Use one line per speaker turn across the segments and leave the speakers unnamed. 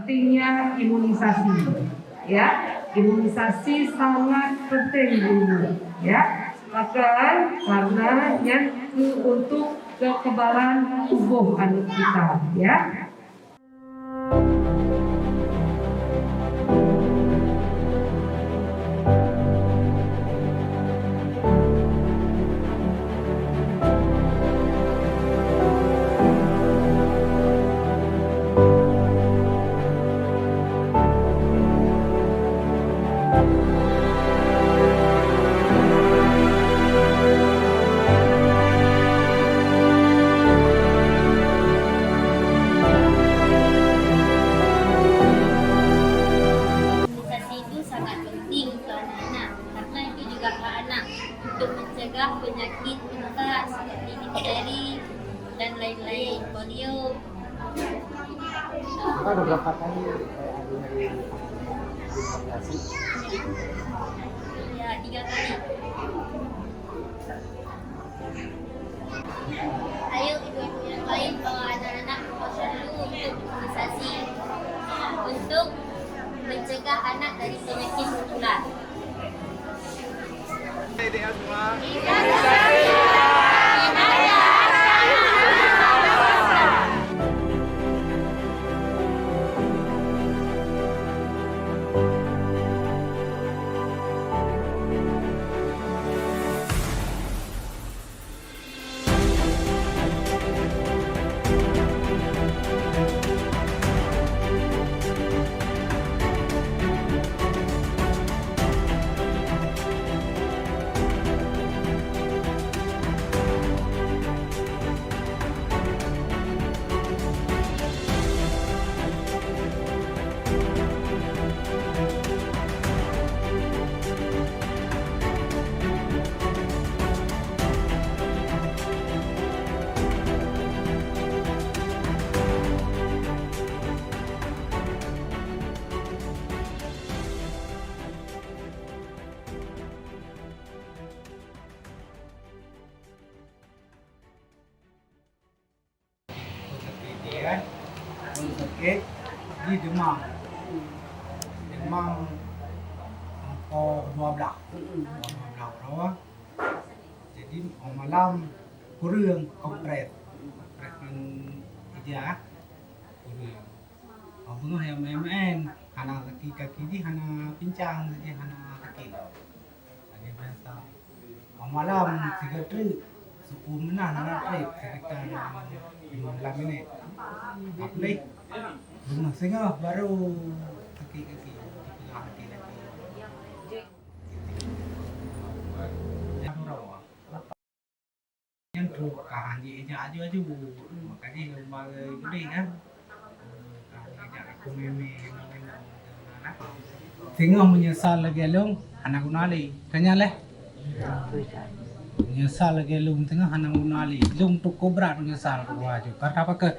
pentingnya imunisasi. Ya, imunisasi sangat penting dulu. Ya, bahkan karena yang untuk kekebalan tubuh anak kita. Ya.
Untuk mencegah penyakit menular seperti difteri dan lain-lain, polio.
Kita udah berapa kali vaksinasi?
Ya, 3 kali. Ayo ibu-ibu yang lain bawa anak-anak posyandu untuk imunisasi untuk mencegah anak dari penyakit menular.
Adik semua. Sakit di demam angka 12 rawa. Jadi malam kurang kompres ija kurang bunga yang main hana kaki di hana pincang saja hana kaki lagi biasa malam 3 trip suku menang hana trip sekitar 15 menit update bunga sehingga baru kaki-kaki dipegang hati lagi yang tu kahan je aju makanya lembaga gede kan aku meme sehingga menyesal lagi long anak unali tanya leh menyesal lagi long tengah anak unali long tu kobra menyesal wajib karena apa ke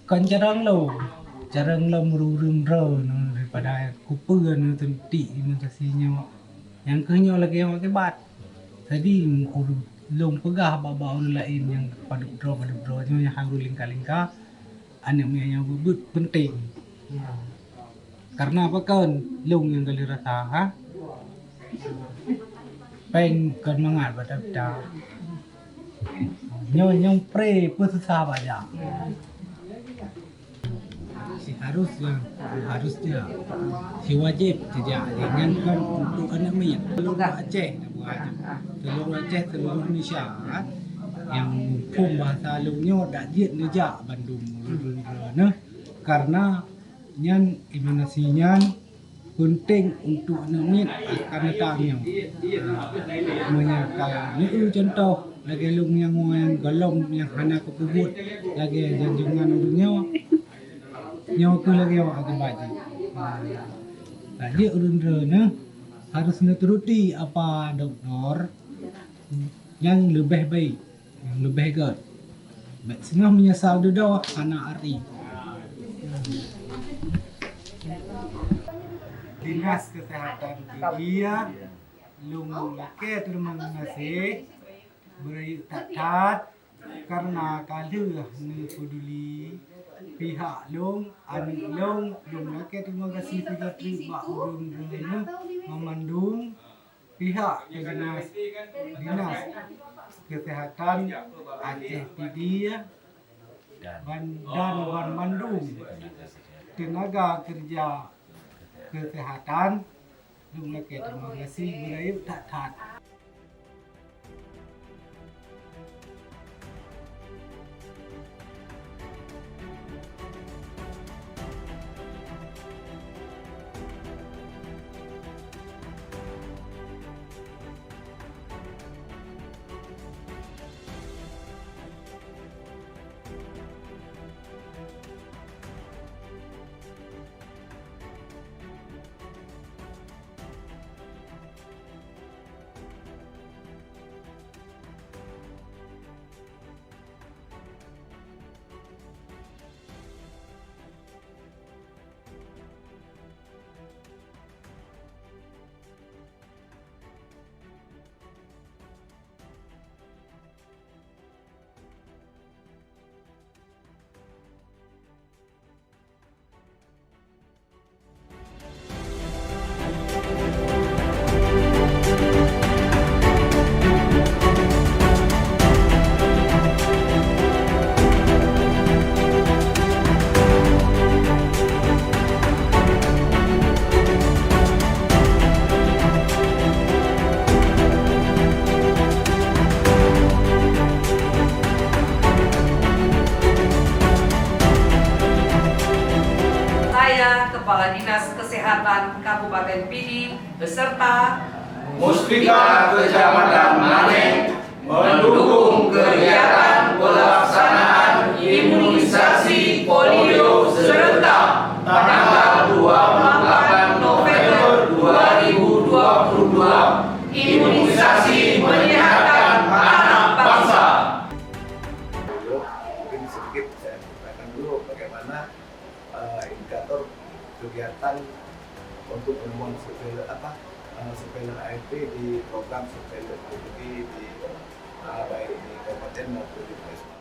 kan jarang lo merurung daripada kupeun tenti imunisasinya yang kenyo lagi yang pakai bat tadi long pegah baba lain yang paduk draw yang harus lingka anak yang bebut penting karena apa kan long yang kali rasa ha peng kan mangat pada nyong pre susah banyak harusnya si wajib tidak diinginkan untuk anak mayat seluruh Aceh seluruh Indonesia yang pun bahasa lunya dak jiat nejak Bandung nah karena yang imunisasinya penting untuk anak mayat akan datangnya menyertai contoh lagi lung yang galong yang hana kepubut lagi janjungan dunia nyawa tu lagi awak akan baji. Dia urun-urun harus menuruti apa doktor yang lebih baik, yang lebih good. Setengah menyesal duduk anak hari. Dinas Kesehatan dia lung laki terima kasih beri takat karena kalah ni peduli pihak long, anik long lagi terima kasih Psikiatri Mbak Urun Renu memandung pihak dinas kesehatan Aceh PD dan memandung tenaga kerja kesehatan lagi terima kasih budaya tak.
Kepala Dinas Kesehatan Kabupaten Pidi beserta
Muspika Kecamatan Maneng mendukung kegiatan pelaksanaan imunisasi polio serentak tanggal 28 November 2022. Imunisasi menyehatkan anak bangsa.
Mungkin sedikit saya sampaikan dulu bagaimana indikator kegiatan untuk penemuan surveillance AFP di program surveillance AFP di baik di kabupaten maupun di Puskesmas.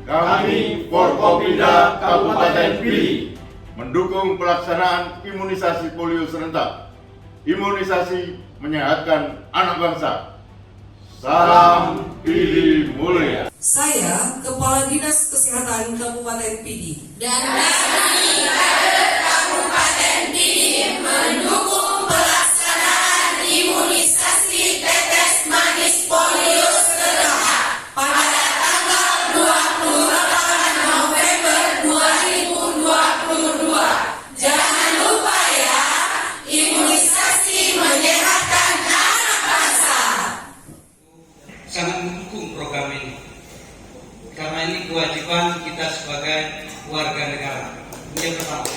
Kami Forkopimda Kabupaten Pidi mendukung pelaksanaan imunisasi polio serentak. Imunisasi menyehatkan anak bangsa. Salam Pidi Mulia.
Saya Kepala Dinas Kesehatan Kabupaten Pidi
dan kami kader Kabupaten Pidi mendukung pelaksanaan imunisasi tetes manis polio serentak pada tanggal 28 November 2022. Jangan lupa ya, imunisasi menyehatkan anak bangsa.
Sangat mendukung program ini karena ini kewajiban kita sebagai warga negara. Ini yang pertama.